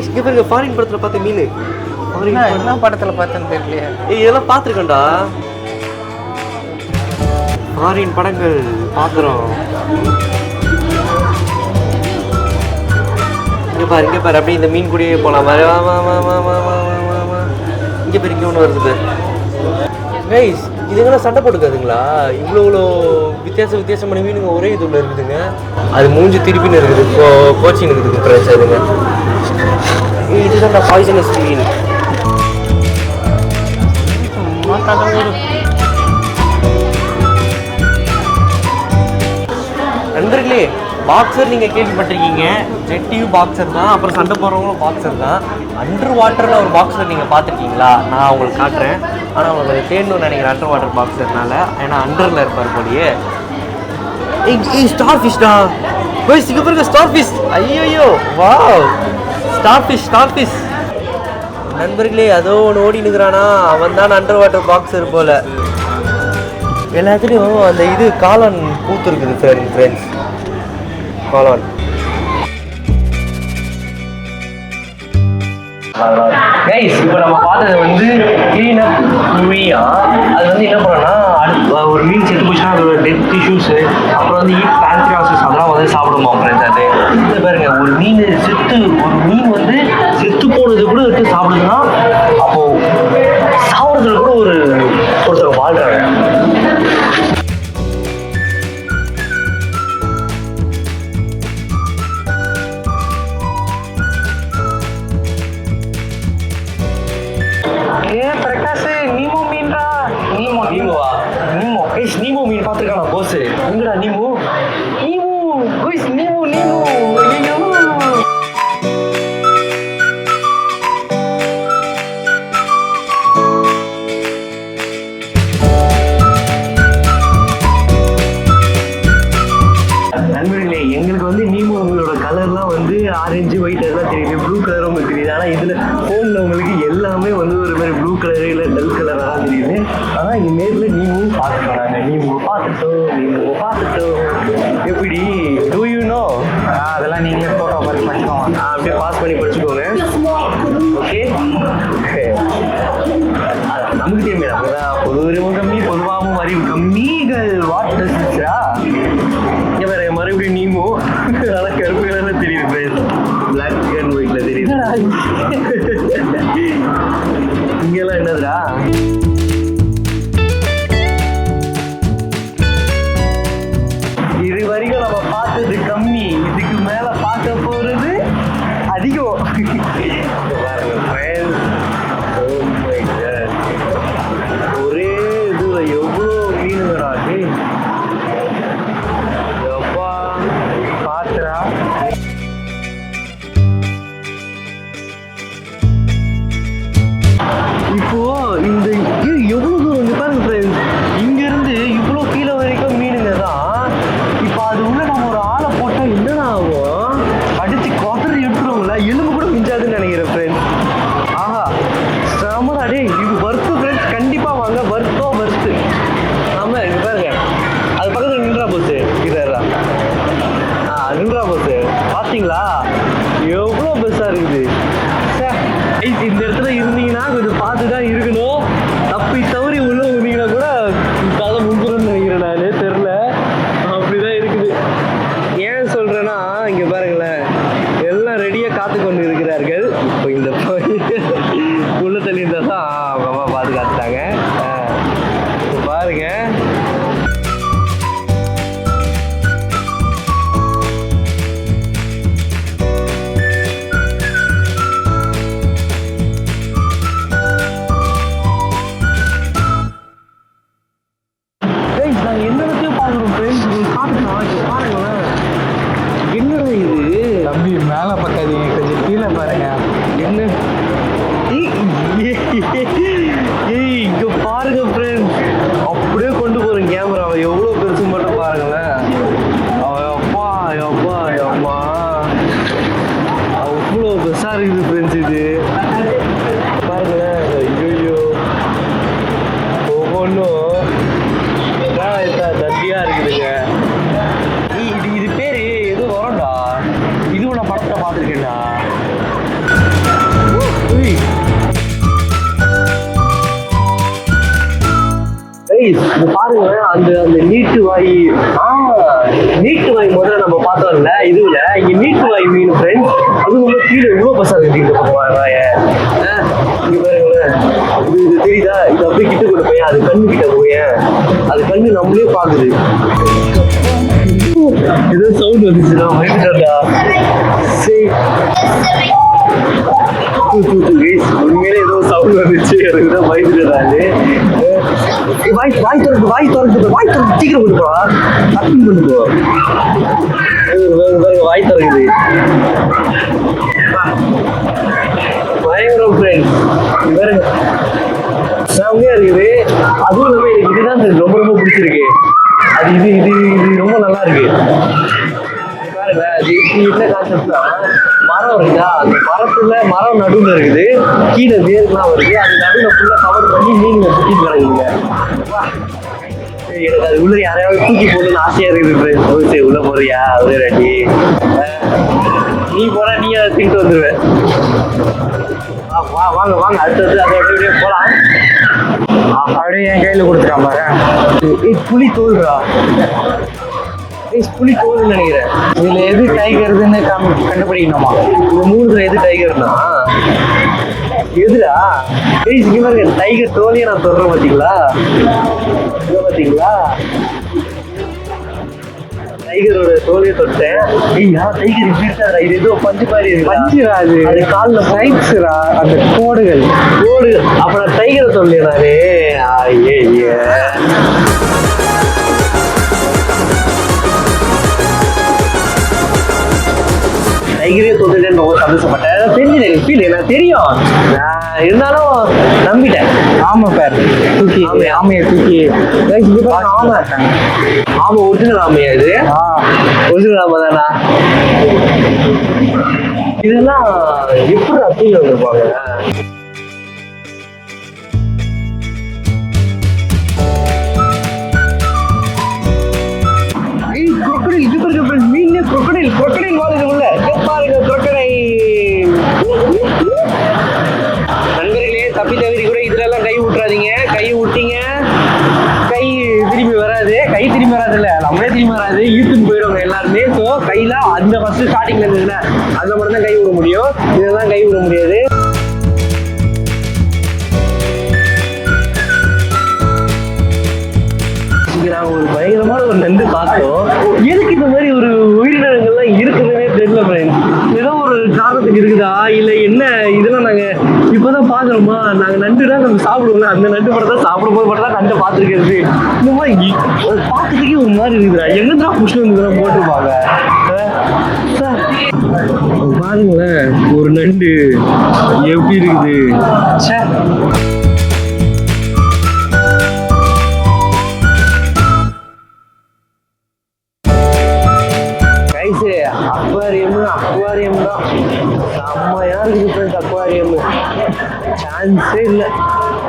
இங்க பாருங்க ஃபாரின் படத்துல பார்த்த மீன். என்ன படத்துல பார்த்தேன்னு தெரியலையே. இதெல்லாம் பார்த்துருக்கேன்டா. ஃபாரின் படங்கள் பார்க்குறோம். இங்கே பாரு அப்படியே இந்த மீன் கூடயே போகலாம். இங்கே பேர் இங்கே ஒன்று வருது பேர். கைஸ் இதுங்கெல்லாம் சண்டை போட்டுக்காதுங்களா? இவ்வளோ வித்தியாசமான மீனுங்க ஒரே இது உள்ள இருக்குதுங்க. அது மூஞ்சி திருப்பின்னு இருக்குது. இப்போ கோச்சின்னு இருக்குது ஃப்ரெண்ட்ஸ். அதுங்க இதுதான் பாய்சனஸ் மீன். நண்பர்களே, பாக்ஸர் நீங்கள் கேள்விப்பட்டிருக்கீங்க. ஜெட்டிவ் பாக்ஸர் தான், அப்புறம் சண்டை போடுறவங்களும் பாக்ஸர் தான். அண்டர் வாட்டரில் ஒரு பாக்ஸர் நீங்கள் பார்த்துருக்கீங்களா? நான் உங்களுக்கு காட்டுறேன். ஆனால் உங்களுக்கு தேடணும்னு நினைக்கிறேன் அண்டர் வாட்டர் பாக்ஸர்னால. ஏன்னா அண்டரில் இருப்பார் போலியே. ஸ்டார் ஃபிஷ்டா போய் இங்கே பாருங்க, ஸ்டார் ஃபிஷ். ஐயோ வாவ், ஸ்டார் ஃபிஷ். நண்பர்களே, அதோ ஒன்று ஓடி நிற்கிறானா, அவன் தான் அண்டர் வாட்டர் பாக்ஸர் போல். எல்லாத்துலேயும் அந்த இது காளான் பூத்து இருக்குது ஃப்ரெண்ட்ஸ். காளான் கைஸ், இப்போ நம்ம பார்த்தது வந்து கிளீன் அப் மூவியா. அது வந்து என்ன பண்ணோம்னா, ஒரு மீன் செத்து போச்சுன்னா அதோட டெத் டிஷ்யூஸு, அப்புறம் வந்து ஈட் பேன்க்ரியாசிஸ் அதெல்லாம் வந்து சாப்பிடுமா ஃப்ரெண்ட்ஸ். அது இது பாருங்க, ஒரு மீன் வந்து செத்து போனது கூட எடுத்து சாப்பிடுதுன்னா அப்போது சாப்பிட்றதுல கூட ஒருத்தர் வாழ்கிறாங்க. நீமோ மீன் பார்த்துருக்கானா போஸ்? எங்கடா நீமோ? நண்பர்களே, எங்களுக்கு வந்து நீமோங்களோட கலர்லாம் வந்து ஆரஞ்சு ஒயிட் எல்லாம் தெரியுது, ப்ளூ கலர் உங்களுக்கு தெரியுது. ஆனால் இதில் ஃபோனில் உங்களுக்கு எல்லாமே வந்து ஒரு மாதிரி ப்ளூ கலரு இல்லை டல் கலராக தெரியுது. ஆனால் இங்கே நேரில் நீமோ பார்த்துட்டோம். நீமோ பார்த்துட்டோம். எப்படி டூ யூ நோ? அதெல்லாம் நீங்களே ஃபோட்டோ பார்த்து படிச்சுக்கோங்க. அப்படியே பாஸ் பண்ணி படிச்சுக்கோங்க. ஓகே, நமக்கு தெரியுமே, நம்ம தான் பொது அறிவும் கம்மி, பொதுவாகவும் அறிவு கம்மிகள். வாட்டர் சிஸ்டரா இங்கே வேற மறுபடியும் நீமோ நல்லா கருப்பு கலரில் தெரியுது. பிளாக் அண்ட் ஒயிட்ல தெரியுது. இங்கெல்லாம் என்னதுடா? இது வரைக்கும் நம்ம பார்த்தது கம்மி, இதுக்கு மேல பார்க்க போறது அதிகம். ஒரே இதுல எவ்வளோ மீனுங்கடாது. எப்பா பாத்துறா. இப்போ இந்த எவ்வளோ தூரம் இங்க பாருங்க ஃப்ரெண்ட்ஸ், இங்க இருந்து இவ்வளோ கீழே வரைக்கும் மீனுங்க தான். இப்போ அது உள்ள நம்ம ஒரு ஆளை போட்டால் என்னடா ஆகும்? அடிச்சு கொதறி எடுத்துருவோம்ல, எலும்பு கூட மிஞ்சாதுன்னு நினைக்கிறேன் ஃப்ரெண்ட்ஸ். ஆஹா செமடா. டே இது வர்த்து ஃப்ரெண்ட்ஸ், கண்டிப்பாக வாங்க. வர்த்து ஆமாம். இது பாருங்க, அது பக்கத்தில் நின்றா போச்சு. இதா நின்றா போச்சு. பார்த்தீங்களா எவ்வளோ பெருசாக இருக்குது. இந்த இடத்துல இருந்தீங்கன்னா கொஞ்சம் பார்த்து தான் இருக்கணும். தப்பி தவறி உள்ள இருந்தீங்கன்னா கூட கதை முடிஞ்சிடும்னு நினைக்கிறேன். நான் தெரில, அப்படிதான் இருக்குது. ஏன் சொல்றேன்னா, இங்க பாருங்களேன், எல்லாம் ரெடியா காத்து கொண்டு இருக்கிறார்கள். இப்போ இந்த உள்ள தள்ளி இருந்தா தான் அவங்க அம்மா பாதுகாத்துட்டாங்க. பாருங்க, தம்பி மேலே பார்க்காதீங்க, கொஞ்சம் கீழே பாருங்க. என்ன இங்க பாருங்க ஃப்ரெண்ட்ஸ், அப்படியே கொண்டு போறேன் கேமராவை. எவ்வளோ பெருசு மட்டும் பாருங்களேன். அப்பா அம்மா அவ்வளோ பெருசா இருக்குது ஃப்ரெண்ட்ஸ். இது பாருங்களேன். ஐயோ ஒவ்வொன்றும் தட்டியா இருக்குதுங்க. இது பேரு எதுவும் வரும்டா. இது நான் படத்தை கைஸ் இது பாருங்க, அந்த அந்த நீட்டு வாய் நீட்டு வாய் முதல்ல நம்ம பார்த்தோம்ல இதுல, இங்க நீட்டு வாய் மீன் ஃப்ரெண்ட்ஸ். அது உள்ள கீழே இவ்வளவு பசங்க இங்க பாருங்களேன். இது தெரியுதா? இது அப்படியே கிட்ட கொண்டு போய் அது கண்ணு கிட்ட போய் அது கண்ணு நம்மளே பாக்குது. ஏதோ சவுண்ட் வந்துச்சுடா, பயந்துட்டா. சரி உண்மையிலே ஏதோ சவுண்ட் வந்துச்சு, எனக்கு தான் பயந்துட்டாரு. வாய் திறந்து சீக்கிரம் கொண்டு போவா, டக்குன்னு கொண்டு போவா. வாய் திறக்குது, பயங்கரம் ஃப்ரெண்ட்ஸ். பாருங்க செம்மையா இருக்குது. அதுவும் இல்லாம எனக்கு இதுதான் ரொம்ப ரொம்ப பிடிச்சிருக்கு. அது இது இது இது ரொம்ப நல்லா இருக்கு. பாருங்க அது என்ன கான்செப்ட்னா, மரம் இருக்குதா, அந்த மரம் நடுவில் இருக்குது, கீழே வேர்லாம் வருது, அது நடுவில் ஃபுல்லா கவர் பண்ணி மீன் சுத்திட்டு கிடக்குங்க. எனக்கு அது உள்ள யாரையாவது தூக்கி போடணும்னு ஆசையா இருக்குது. சரி உள்ள போறியா? ஒரே ரெட்டி நீ போனா நீ அதை திட்டு வந்துருவேன். வாங்க வாங்க அடுத்தது அதை அப்படியே போலாம். அப்படியே என் கையில கொடுத்துட்டான் பாரு. புலி தோல்றா, புலி தோல்னு நினைக்கிறேன். இதுல எது டைகர்னு கண்டுபிடிக்கணுமா? இந்த மூணுல எது டைகர்னா எதுடா? இங்க பாருங்க, டைகர் தோலையை நான் சொல்றேன், பாத்தீங்களா? பாத்தீங்களா டைகரோட தோலையை தொட்டேன். டைகர் இப்படி இருக்காதா? இது ஏதோ பஞ்சு மாதிரி இருக்கு. பஞ்சுரா அது? அது காலில் சைட்ஸ்ரா, அந்த கோடுகள். அப்ப நான் டைகரை சொல்லலையே நானே. டைகரே தோத்துட்டேன்னு ரொம்ப சந்தோஷப்பட்டேன். தெரிஞ்சது எனக்கு ஃபீல், எனக்கு தெரியும், இருந்தாலும் நம்பிட்டேன். ஆமா பேர் தூக்கி ஆமையை தூக்கி ஆமா ஒரிஜினல் ஆமையா? இது ஒரிஜினல் ஆமை தானா? இதெல்லாம் எப்படி தூக்கி வந்திருப்பாங்க? crocodile வாழுது உள்ள. பாருங்க crocodile. நண்பர்களே, தப்பி தவறி கூட இதுல எல்லாம் கை விட்டுறாதீங்க. கை விட்டீங்க கை திரும்பி வராது. கை திரும்பி வராது இல்ல, நம்மளே திரும்பி வராது, ஈர்த்துன்னு போயிடுவாங்க எல்லாருமே. ஸோ கையில அந்த ஃபர்ஸ்ட் ஸ்டார்டிங்ல இருந்ததுல அந்த மட்டும் தான் கை விட முடியும், இதெல்லாம் கை விட முடியாது. நாங்கள் ஒரு பயங்கரமான ஒரு நண்டு பார்த்தோம். எதுக்கு இந்த மாதிரி ஒரு உயிரினங்கள்லாம் இருக்குதுன்னே தெரியல ஃப்ரெண்ட்ஸ். ஏதோ ஒரு காரணத்துக்கு இருக்குதா இல்லை என்ன? இதெல்லாம் நாங்கள் இப்போதான் பார்க்குறோமா. நாங்கள் நண்டுனா நம்ம சாப்பிடுவோம்ல, அந்த நண்டு படம் தான் சாப்பிடும்போது மட்டும் தான் நண்டை பார்த்துருக்கிறது. இந்த மாதிரி பார்க்கறதுக்கே ஒரு மாதிரி இருக்குதா, எங்கதான் புஷ்ணு வந்து போட்டிருப்பாங்க. பாருங்களேன் ஒரு நண்டு எப்படி இருக்குது. அக்வாரியம் தான் செம்மையா இருக்குது ஃப்ரெண்ட்ஸ். அக்வாரியம் சான்ஸே இல்லை,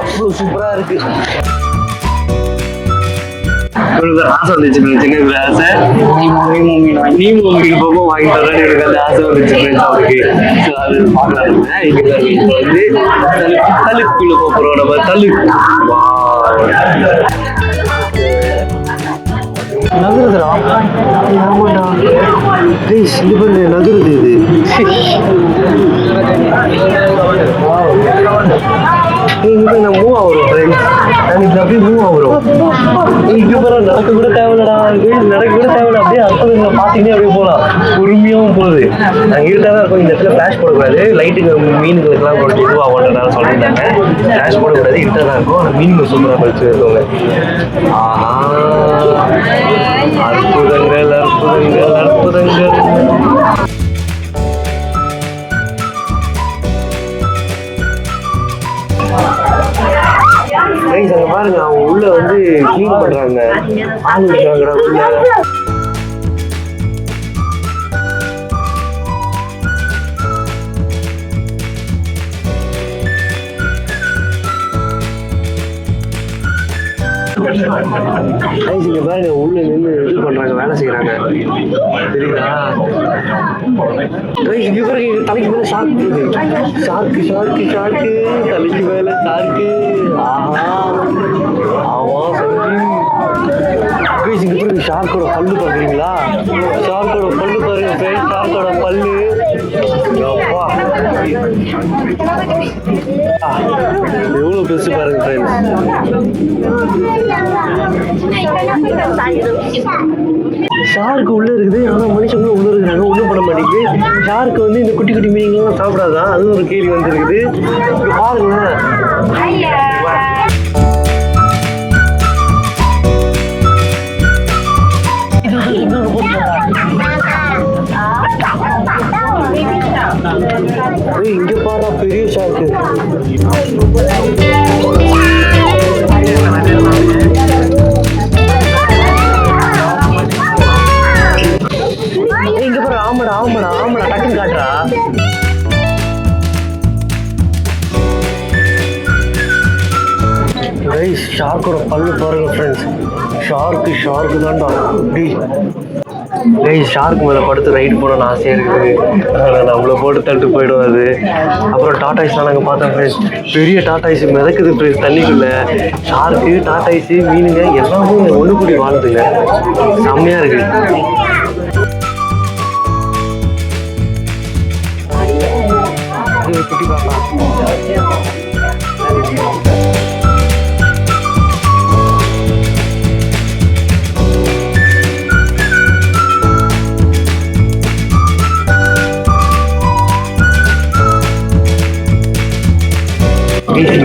அவ்வளோ சூப்பரா இருக்கு. ஆசை வந்துச்சு சின்ன ஆசை, நீமு உங்களுக்கு போக வாங்கி தரேன். எனக்கு அந்த ஆசை வந்துச்சு ஃப்ரெண்ட்ஸ் அவருக்கு. ஸோ அது பார்க்கலாம். இங்கே வந்து தலுக்குள்ள போகிறோம் நம்ம. தலுக்கு நகருதுடா. ஆமாடா ப்ளீஸ், இது பண்ணு, நகருது இது. நான் மூவ் ஆகிறோம் ஃப்ரெண்ட்ஸ். எனக்கு அப்படியே மூவ் ஆகிறோம். இதுக்கப்புறம் நடக்க கூட தேவையில்லடா, நடக்க கூட தேவையில்ல. அப்படியே அற்புதங்களை பார்த்துக்கிட்டே அப்படியே போகலாம். பொறுமையாகவும் போகுது. நாங்கள் இருட்டாக தான் இருக்கோம். இந்த இடத்துல ஃப்ளாஷ் போடக்கூடாது. லைட்டுக்கு மீனுங்களுக்கெல்லாம் கொஞ்சம் இதுவாகன்றதால சொல்லியிருந்தாங்க. ஃப்ளாஷ் போடக்கூடாது, இருட்டாக தான் இருக்கும். ஆனால் மீன்கள் சூப்பராக படிச்சு இருக்கவங்க. ஆஹா, அற்புதங்கள் அற்புதங்கள் அற்புதங்கள். அங்க பாருங்க, அவங்க உள்ள வந்து கிளீன் பண்றாங்க. ஆள் இருக்காங்கடா உள்ள. இங்க பாருங்க உள்ள நின்று இது பண்றாங்க, வேலை செய்யறாங்க தெரியுதா? இங்க பாருங்க தலைக்கு மேல ஷார்க் இருக்கு. ஷார்க்கு ஷார்க்கு ஷார்க்கு தலைக்கு மேல ஷார்க்கு. ஆஹா ஆமா சஞ்சீவ். இங்க பாருங்க ஷார்க்கோட பல்லு பாக்குறீங்களா? ஷார்க்கோட பல்லு பாருங்க ஃப்ரெண்ட்ஸ், ஷார்க்கோட பல்லு. அப்பா எவ்வளவு பெருசு பாருங்க ஃப்ரெண்ட்ஸ். ஷார்க்கு உள்ள இருக்குது, ஆனா மனுஷங்களும் உள்ள இருக்கிறாங்க, ஒண்ணும் பண்ண மாட்டேங்குது. ஷார்க்கு வந்து இந்த குட்டி குட்டி மீனிங்லாம் சாப்பிடாதான், அது ஒரு கேள்வி வந்துருக்குது. இங்க பாருங்க. இங்க பாரு பெரிய ஷார்க்கு. இங்க பாரு ஆமாடா ஆமாடா ஆமாடா டக்குன்னு காட்டுறா. ஷார்க்கோட பல்லு பாருங்க ஃப்ரெண்ட்ஸ். ஷார்க்கு தான்டா. ஷார்க் மேலே படுத்து ரைடு போகணும்னு ஆசையாக இருக்குது, ஆனால் நம்மளை போட்டு தட்டு போயிடும் அது. அப்புறம் டாட்டாய்ஸ்லாம் நாங்கள் பார்த்தோம் ஃப்ரெண்ட்ஸ், பெரிய டாட்டாய்ஸ் மிதக்குது ஃப்ரெண்ட்ஸ் தண்ணிக்குள்ளே. ஷார்க்கு டாட்டாய்ஸு மீனுங்க எல்லாமே ஒன்று கூடி வாழ்ந்துங்க, செம்மையாக இருக்குது. குட்டி பாப்பா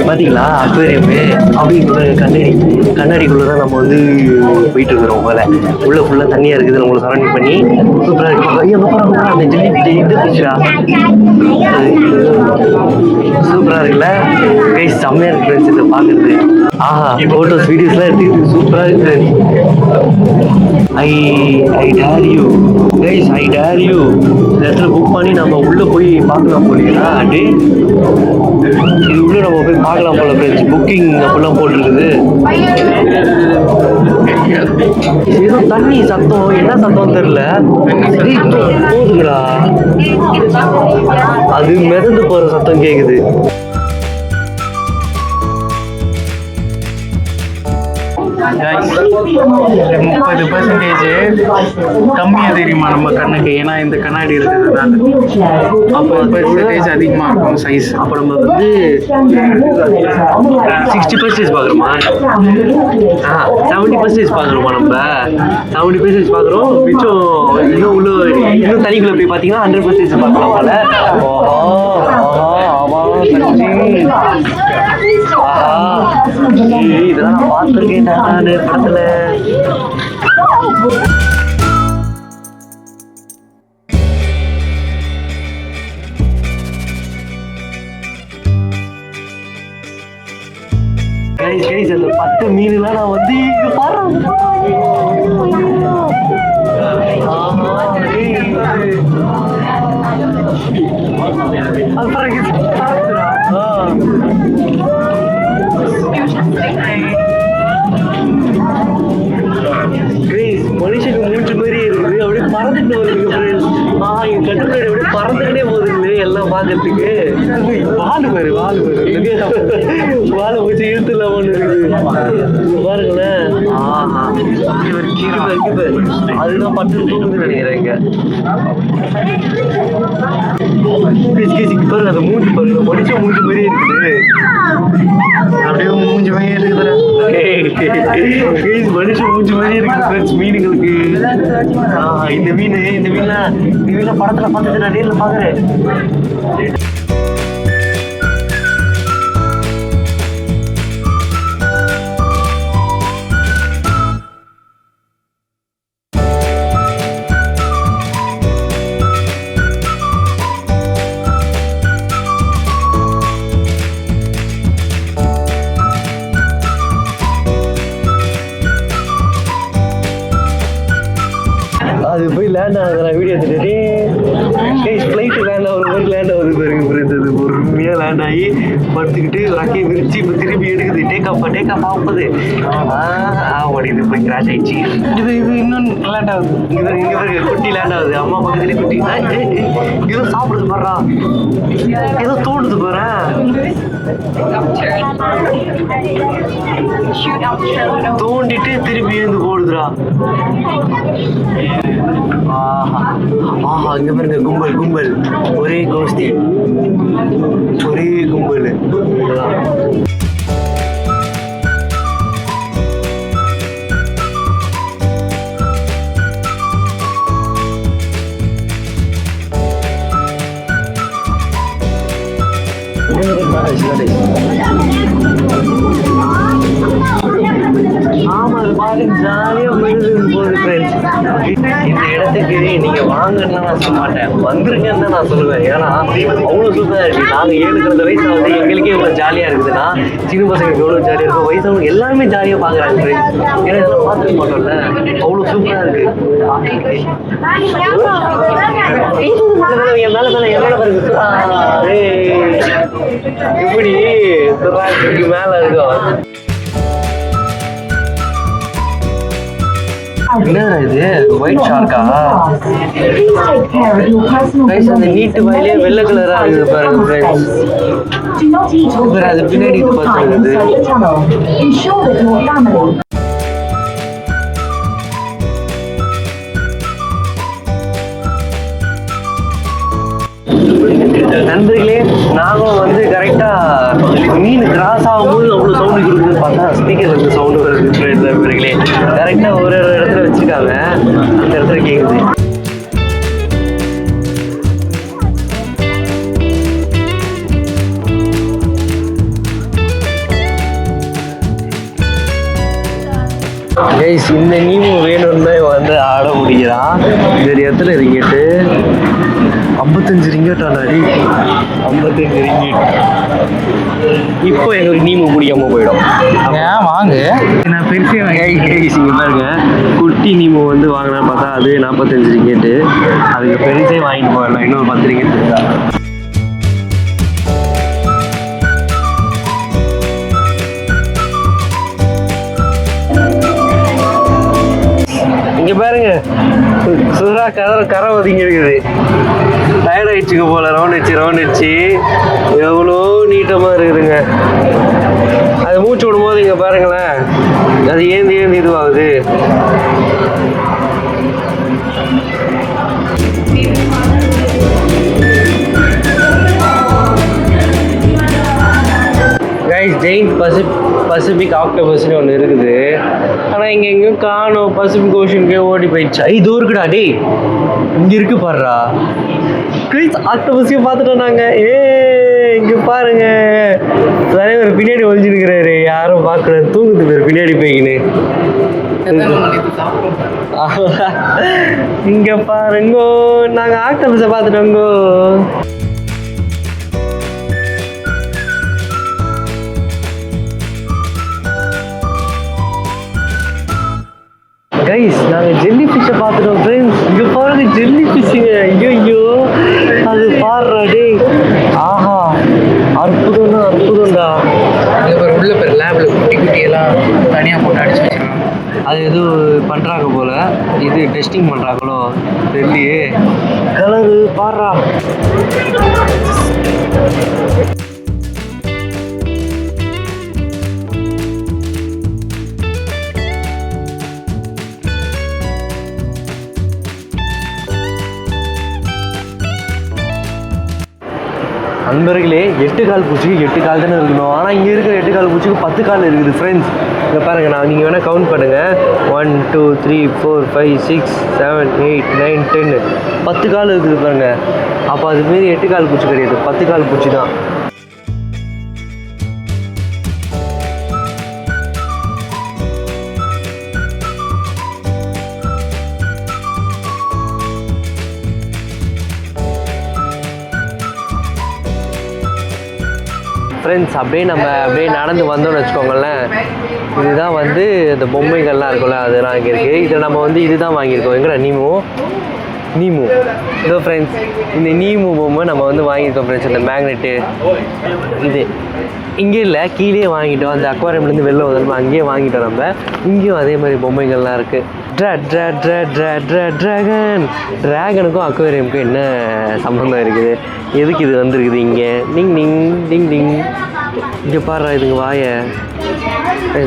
பார்த்தீங்களா அக்வேரியமே அப்படி கண்ணாடிக்குள்ளே நம்ம வந்து போயிட்டு இருக்கிறோம் போல. உள்ள ஃபுல்லாக தண்ணியாக இருக்குது, நம்மளை சரௌண்டிங் பண்ணி சூப்பராக இருக்கு. அந்த ஜெல்லி இது பிடிச்சா சூப்பராக இருக்குல்ல கைஸ், செம்மையாக இருக்கு ஃப்ரெண்ட்ஸ் இதை பார்க்குறது. ஆஹா ஃபோட்டோஸ் வீடியோஸ்லாம் எடுத்துக்கிட்டு சூப்பராக இருக்கு friends. I dare you guys, I dare you. இந்த இடத்துல புக் பண்ணி நம்ம உள்ளே போய் பார்க்கலாம் போலீங்களா? அப்படி இது உள்ள நம்ம போய் பார்க்கலாம் போல ஃப்ரெண்ட்ஸ். புக்கிங் அப்படிலாம் போட்டிருக்குது. ஏதோ தண்ணி சத்தம், என்ன சத்தம் தெரியல போகுதுங்களா, அது மிதந்து போற சத்தம் கேக்குது. 30% கம்மியாக தெரியுமா நம்ம கண்ணுக்கு, ஏன்னா இந்த கண்ணாடி இருக்கிறதுனால. அப்போ 30% அதிகமாக இருக்கும் சைஸ். அப்போ நம்ம வந்து 60% பார்க்குறோமா? 70% பார்க்குறோமா? நம்ம 70% பார்க்குறோம், மிச்சம் இன்னும் தனிக்குள்ள போய் பார்த்தீங்கன்னா 100% பார்க்கலாம் போல. இதெல்லாம் நான் பார்த்துருக்கேன் நான் படத்துல. அந்த 10 மீன்லாம் நான் வந்து இங்க பாருங்க. மனுஷனுக்கு மூச்சு மாதிரி இருக்குது, அப்படியே பறந்துட்டு வருதுங்க ஃப்ரெண்ட்ஸ். என் கட்டுப்பாடு அப்படியே பறந்துக்கிட்டே போகுதுங்களே எல்லாம் பார்க்கறதுக்கு. வாழு பாரு வாழை வச்சு இழுத்துலாம் ஒன்று இருக்குது பாருங்களேன். அதுதான் பட்டு தூங்குதுன்னு நினைக்கிறேன் இங்க. பாருங்க அந்த மூஞ்சி பாருங்க, மனுஷ மூஞ்சி மாதிரியே இருக்குது. அப்படியே மூஞ்சி மாதிரியே இருக்குது, மனுஷ மூஞ்சி மாதிரியே இருக்குது மீனுங்களுக்கு. இந்த மீன்லாம் படத்துல பார்த்துட்டு நான் நேரில் பார்க்குறேன். அது போய் லேண்ட் ஆகுது, நான் வீடியோ எடுத்துட்டு ஃப்ளைட்டு லேண்ட் ஆகுற மாதிரி லேண்ட் ஆகுது பாருங்க. அது பொறுமையாக லேண்ட் ஆகி படுத்துக்கிட்டு ரக்கையை விரிச்சு இப்போ திருப்பி எடுக்குது டேக் ஆஃப் ஆகுது. ஓடிது போய் கிராஷ் ஆயிடுச்சு. இது இன்னும் லேட் ஆகுது. இங்க குட்டி லேண்ட் ஆகுது. அம்மா பக்கத்துலேயே குட்டி ஏதோ சாப்பிடுது பாடுறா, ஏதோ தோணுது பாரு. தோண்டிட்டு திருப்பி எழுந்து போடுதுடா. ஆஹா இங்க பாருங்க கும்பல் ஒரே கோஷ்டி ஒரே கும்பல். ஆமா அது பாருங்க ஜாலியா போகுது ஃப்ரெண்ட்ஸ். இந்த இடத்துக்கு நீங்க வாங்கன்னு நான் சொல்ல மாட்டேன், வந்துருங்கன்னு தான் நான் சொல்லுவேன். ஏன்னா அவ்வளோ சூப்பராக இருக்கு. நாங்கள் 7 வயசு ஆகுது, எங்களுக்கே இவ்வளோ ஜாலியாக இருக்குதுன்னா சின்ன பசங்களுக்கு எவ்வளோ ஜாலியாக இருக்கும். வயசானவங்க எல்லாருமே ஜாலியாக பார்க்குறாங்க ஃப்ரெண்ட்ஸ். ஏன்னா இதெல்லாம் பார்த்துக்க மாட்டோம்ல, அவ்வளோ சூப்பராக இருக்கு. என் மேலே பாருங்க இப்படி மேலே இருக்கும். என்னடா இது ஒயிட் ஷார்க்கா? அந்த நீட்டு வாயிலே வெள்ளை கலரா இருக்குது பாருங்க ஃப்ரெண்ட்ஸ். அது பின்னாடி பார்த்துருக்குது. நண்பர்களே, நாங்களும் வந்து கரெக்டாக மீன் கிராஸ் ஆகும்போது அவ்வளோ சவுண்டு கொடுக்குதுன்னு பார்த்தா ஸ்பீக்கர் வந்து சவுண்டு வருது. நண்பர்களே கரெக்டாக ஒரு இடத்துல வச்சுருக்காங்க, அந்த இடத்துல கேட்குது. கைஸ் இந்த நீமும் வேணும்னு வந்து ஆட முடிகிறான். இது எத்தனை ரிங்கெட்டு? 55 ரிங்கெட்டாடி. 55 ரிங்கெட். இப்போ எங்களுக்கு நீமு பிடிக்காம போயிடும். ஏன் வாங்க, நான் பெருசே இங்கே பாருங்க, குட்டி நீமு வந்து வாங்கினா பார்த்தா அது 45 ரிங்கெட்டு. அதுக்கு பெருசே வாங்கிட்டு போயிடலாம், இன்னொரு 10 ரிங்கெட் இருக்கா. இங்க பாருங்க சுறா கரை ஒதுங்கி இருக்குது. டயர்ட் ஆயிடுச்சுங்க போல. ரவுண்ட் அடிச்சு எவ்வளோ நீட்டமா இருக்குதுங்க. அது மூச்சு விடும்போது இங்க பாருங்களேன், அது ஏந்தி இதுவாகுது. கைஸ் ஜெயிண்ட் பசிபிக் ஆக்டோபஸ்னு ஒன்று இருக்குது. ஆனால் இங்கே எங்கேயும் காணும். பசிபிக் ஓஷனுக்கே ஓடி போயிடுச்சு. இது இருக்குடா டேய், இங்கே இருக்கு பாருடா. கைஸ் ஆக்டோபஸையும் பார்த்துட்டோம் நாங்கள். இங்கே பாருங்க, தலைவர் பின்னாடி ஒழிஞ்சிருக்கிறாரு. யாரும் பார்க்கணும், தூங்குது பேர் பின்னாடி போய்கின்னு. இங்கே பாருங்கோ, நாங்கள் ஆக்டோபஸை பார்த்துட்டோங்கோ. கைஸ் நாங்கள் ஜெல்லி ஃபிஷ்ஷை பார்த்துட்டோம் ஃப்ரெண்ட்ஸ். இங்கே பாருங்க ஜெல்லி ஃபிஷ்ஷுங்க. ஐயோ அது பாடுறா டே. ஆஹா அற்புதம்டா. உள்ள பேர் லேபில் குட்டியெல்லாம் தனியாக போட்டு அடிச்சு வச்சிருக்காங்க. அது எதுவும் பண்ணுறாங்க போல், இது டெஸ்டிங் பண்ணுறாங்களோ தெரியலையே. கலரு பாடுறா. நண்பர்களே 8 கால் பூச்சிக்கு 8 கால் தானே இருக்கணும். ஆனால் இங்கே இருக்கிற 8 கால் பூச்சிக்கு 10 கால் இருக்குது ஃப்ரெண்ட்ஸ். இங்கே பாருங்கள், நீங்கள் வேணால் கவுண்ட் பண்ணுங்கள். 1 2 3 4 5 6 7 8 9 10 10 கால் இருக்குது பாருங்கள். அப்போ அதுமாரி 8 கால் பூச்சி கிடையாது, 10 கால் பூச்சி தான். ஃப்ரெண்ட்ஸ் அப்படியே நடந்து வந்தோம்னு வச்சுக்கோங்களேன். இதுதான் வந்து இந்த பொம்மைகள்லாம் இருக்கும்ல, அதெல்லாம் இங்கே இருக்குது. இதை நம்ம வந்து இதுதான் வாங்கியிருக்கோம். எங்கடா நீமோ நீமு. இதோ ஃப்ரெண்ட்ஸ், இந்த நீமு பொம்மை நம்ம வந்து வாங்கியிருக்கோம் ஃப்ரெண்ட்ஸ். இந்த மேக்னெட்டு இது இங்கே இல்லை, கீழே வாங்கிட்டோம். அந்த அக்வாரியம்லேருந்து வெளில வந்து அங்கேயே வாங்கிட்டோம் நம்ம. இங்கேயும் அதே மாதிரி பொம்மைகள்லாம் இருக்குது. ட்ராகனுக்கும் அக்வாரியமுக்கும் என்ன சம்பந்தம் இருக்குது? எதுக்கு இது வந்துருக்குது இங்கே? டிங் டிங் டிங் டிங். இங்கே பாடுறா இதுங்க வாயை.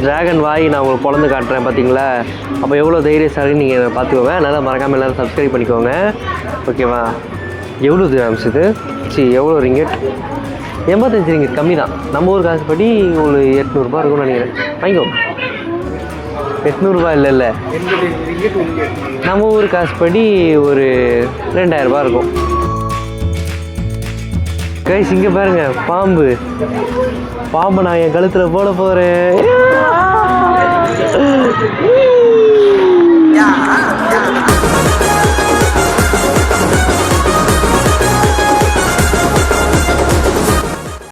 ட்ராகன் வாய் நான் உங்களுக்கு பொழந்து காட்டுறேன் பார்த்தீங்களா? அப்போ எவ்வளோ தைரியசாலின்னு நீங்கள் பார்த்துக்கோங்க. அதனால் மறக்காமல் எல்லோரும் சப்ஸ்கிரைப் பண்ணிக்கோங்க. ஓகேவா? எவ்வளோ கிராம்ஸ் இது? எவ்வளோ ரிங்கெட்? 85 ரிங்கெட். கம்மி தான். நம்ம ஊர் காசுப்படி ஒரு 800 இருக்கும்னு நினைக்கிறேன். வாங்கிக்கோ. 800 இல்லை, நம்ம ஊர் காசுப்படி ஒரு 2000 இருக்கும். கைஸ், இங்கே பாருங்க, பாம்பு நான் என் கழுத்தில் போட போகிறேன்.